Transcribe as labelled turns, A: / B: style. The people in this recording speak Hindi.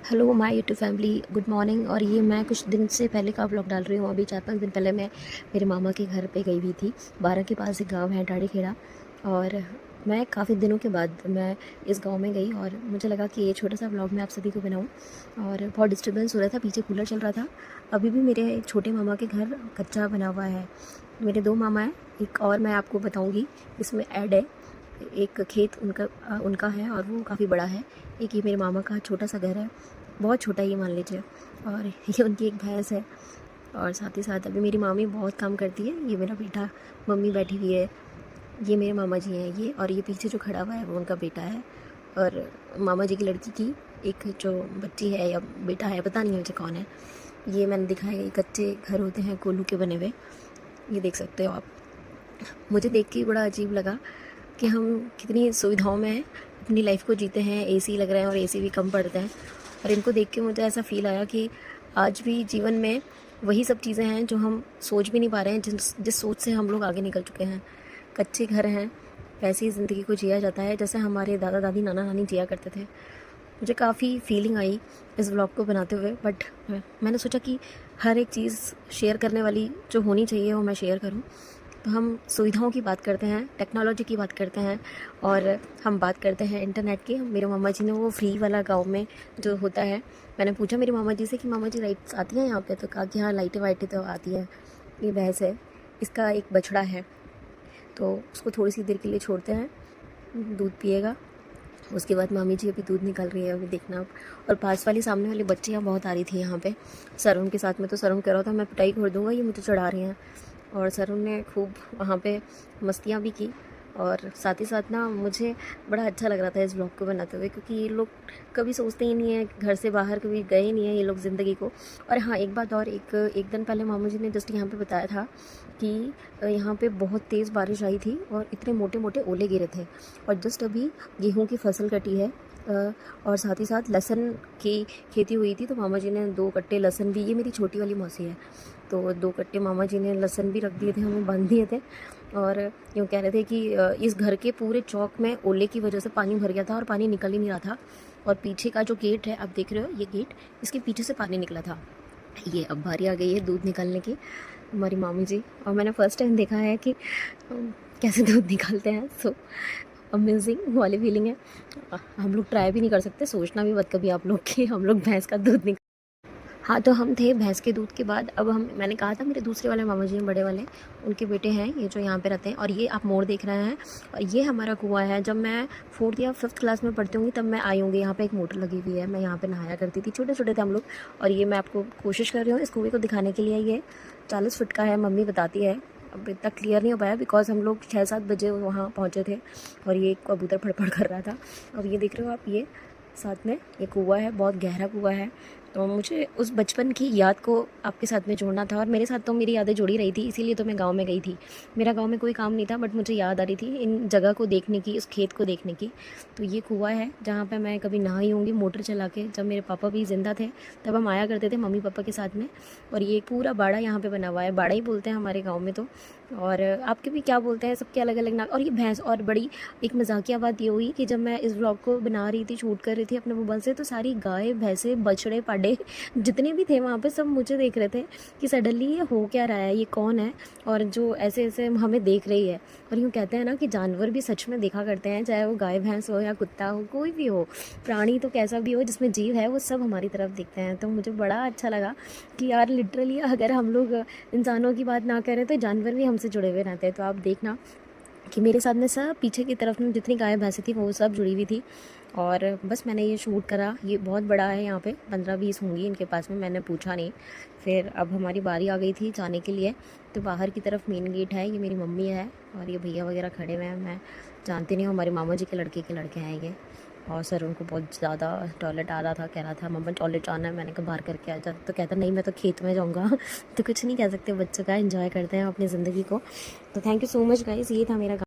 A: Hello my YouTube family, good morning. और ये मैं कुछ दिन से पहले का व्लॉग डाल रही हूँ। अभी 4-5 दिन पहले मैं मेरे मामा के घर पे गई हुई थी। बारा के पास एक गांव है डाड़ी खेड़ा, और मैं काफ़ी दिनों के बाद मैं इस गांव में गई और मुझे लगा कि ये छोटा सा व्लॉग मैं आप सभी को बनाऊँ। और बहुत डिस्टर्बेंस हो रहा था, पीछे कूलर चल रहा था। अभी भी मेरे छोटे मामा के घर कच्चा बना हुआ है। मेरे 2 मामा हैं, एक और मैं आपको बताऊँगी इसमें ऐड है। एक खेत उनका है और वो काफ़ी बड़ा है। एक ये मेरे मामा का छोटा सा घर है, बहुत छोटा ये मान लीजिए। और ये उनकी एक भैंस है। और साथ ही साथ अभी मेरी मामी बहुत काम करती है। ये मेरा बेटा, मम्मी बैठी हुई है, ये मेरे मामा जी हैं ये, और ये पीछे जो खड़ा हुआ है वो उनका बेटा है। और मामा जी की लड़की की एक जो बच्ची है या बेटा है, पता नहीं मुझे कौन है। ये मैंने दिखाया, ये कच्चे घर होते हैं कोल्हू के बने हुए, ये देख सकते हो आप। मुझे देख के बड़ा अजीब लगा कि हम कितनी सुविधाओं में अपनी लाइफ को जीते हैं। एसी लग रहे हैं और एसी भी कम पड़ते हैं। और इनको देख के मुझे ऐसा फ़ील आया कि आज भी जीवन में वही सब चीज़ें हैं जो हम सोच भी नहीं पा रहे हैं, जिस जिस सोच से हम लोग आगे निकल चुके हैं। कच्चे घर हैं, वैसे ही ज़िंदगी को जिया जाता है जैसे हमारे दादा दादी नाना नानी जिया करते थे। मुझे काफ़ी फीलिंग आई इस व्लॉग को बनाते हुए, बट मैंने सोचा कि हर एक चीज़ शेयर करने वाली जो होनी चाहिए वो मैं शेयर करूं। तो हम सुविधाओं की बात करते हैं, टेक्नोलॉजी की बात करते हैं, और हम बात करते हैं इंटरनेट की। मेरे मामा जी ने वो फ्री वाला गांव में जो होता है, मैंने पूछा मेरे मामा जी से कि मामा जी लाइट्स आती हैं यहाँ पे, तो कहा कि हाँ लाइटें वाइटें तो आती हैं। ये भैंस है, इसका एक बछड़ा है, तो उसको थोड़ी सी देर के लिए छोड़ते हैं, दूध पिएगा। उसके बाद मामी जी अभी दूध निकाल रही है, अभी देखना आप। और पास वाली सामने वाली बच्चियाँ बहुत आ रही थी यहाँ पे सरुण के साथ में। तो सरुण कह रहा था मैं पिटाई कर दूँगा, ये मुझे चढ़ा रही हैं। और सरुण ने खूब वहाँ पे मस्तियाँ भी की। और साथ ही साथ ना मुझे बड़ा अच्छा लग रहा था इस ब्लॉग को बनाते हुए, क्योंकि ये लोग कभी सोचते ही नहीं है, घर से बाहर कभी गए ही नहीं है ये लोग ज़िंदगी को। और हाँ, एक बात और, एक दिन पहले मामू जी ने जस्ट यहाँ पे बताया था कि यहाँ पे बहुत तेज़ बारिश आई थी और इतने मोटे मोटे ओले गिरे थे। और जस्ट अभी गेहूँ की फसल कटी है, और साथ ही साथ लहसुन की खेती हुई थी। तो मामा जी ने 2 कट्टे लहसुन भी, ये मेरी छोटी वाली मौसी है, तो 2 कट्टे मामा जी ने लहसुन भी रख दिए थे, हमें बांध दिए थे। और यूँ कह रहे थे कि इस घर के पूरे चौक में ओले की वजह से पानी भर गया था और पानी निकल ही नहीं रहा था। और पीछे का जो गेट है, आप देख रहे हो ये गेट, इसके पीछे से पानी निकला था। ये अब बारी आ गई है दूध निकालने की, हमारी मामी जी। और मैंने फ़र्स्ट टाइम देखा है कि कैसे दूध निकालते हैं। सो अमेजिंग वाली फीलिंग है। हम लोग ट्राई भी नहीं कर सकते, सोचना भी मत कभी आप लोग कि हम लोग भैंस का दूध निकाल। हाँ, तो हम थे भैंस के दूध के बाद। अब हम, मैंने कहा था मेरे दूसरे वाले मामा जी हैं, बड़े वाले, उनके बेटे हैं ये जो यहाँ पे रहते हैं। और ये आप मोड़ देख रहे हैं, और ये हमारा कुआँ है। जब मैं 4th या 5th क्लास में पढ़ती होंगी तब मैं आई होंगी। यहाँ पे एक मोटर लगी हुई है, मैं यहाँ पे नहाया करती थी, छोटे छोटे थे हम लोग। और ये मैं आपको कोशिश कर रही हूँ इस कुएँ को दिखाने के लिए। ये 40 फुट का है, मम्मी बताती है। अब इतना क्लियर नहीं हो पाया बिकॉज हम लोग 6-7 बजे वहाँ पहुँचे थे, और ये कबूतर फड़फड़ कर रहा था। अब ये देख रहे हो आप, ये साथ में ये कुआँ है, बहुत गहरा कुआँ है। तो मुझे उस बचपन की याद को आपके साथ में जोड़ना था, और मेरे साथ तो मेरी यादें जुड़ी रही थी, इसीलिए तो मैं गांव में गई थी। मेरा गांव में कोई काम नहीं था, बट मुझे याद आ रही थी इन जगह को देखने की, उस खेत को देखने की। तो ये कुआँ है जहाँ पे मैं कभी नहाई होंगी मोटर चला के। जब मेरे पापा भी ज़िंदा थे तब हम आया करते थे मम्मी पापा के साथ में। और ये पूरा बाड़ा यहाँ पर बना हुआ है, बाड़ा ही बोलते हैं हमारे गाँव में तो। और आपके भी क्या बोलते हैं, सबके अलग अलग नाम। और ये भैंस, और बड़ी एक मजाकिया बात ये हुई कि जब मैं इस व्लॉग को बना रही थी, शूट कर रही थी अपने मोबाइल से, तो सारी गाय भैंसे बछड़े पाडे जितने भी थे वहाँ पे सब मुझे देख रहे थे कि सडनली ये हो क्या रहा है, ये कौन है, और जो ऐसे ऐसे हमें देख रही है। और यूँ कहते हैं ना कि जानवर भी सच में देखा करते हैं, चाहे वो गाय भैंस हो या कुत्ता हो, कोई भी हो, प्राणी तो कैसा भी हो जिसमें जीव है, वो सब हमारी तरफ देखते हैं। तो मुझे बड़ा अच्छा लगा कि यार लिटरली अगर हम लोग इंसानों की बात ना करें तो जानवर भी हमसे जुड़े हुए रहते हैं। तो आप देखना कि मेरे साथ में सब पीछे की तरफ में जितनी गाय भैंसें थी वो सब जुड़ी हुई थी। और बस मैंने ये शूट करा। ये बहुत बड़ा है, यहाँ पे 15-20 होंगी इनके पास में, मैंने पूछा नहीं। फिर अब हमारी बारी आ गई थी जाने के लिए। तो बाहर की तरफ मेन गेट है, ये मेरी मम्मी है, और ये भैया वगैरह खड़े हुए हैं। मैं जानती नहीं हूँ, हमारे मामा जी के लड़के हैं ये। और सर उनको बहुत ज़्यादा टॉयलेट आ रहा था, कह रहा था मम्मा टॉयलेट जाना है। मैंने कहा बाहर करके आ जा, तो कहता नहीं मैं तो खेत में जाऊँगा। तो कुछ नहीं कह सकते, बच्चों का एंजॉय करते हैं अपनी ज़िंदगी को। तो thank you so much guys, ये था मेरा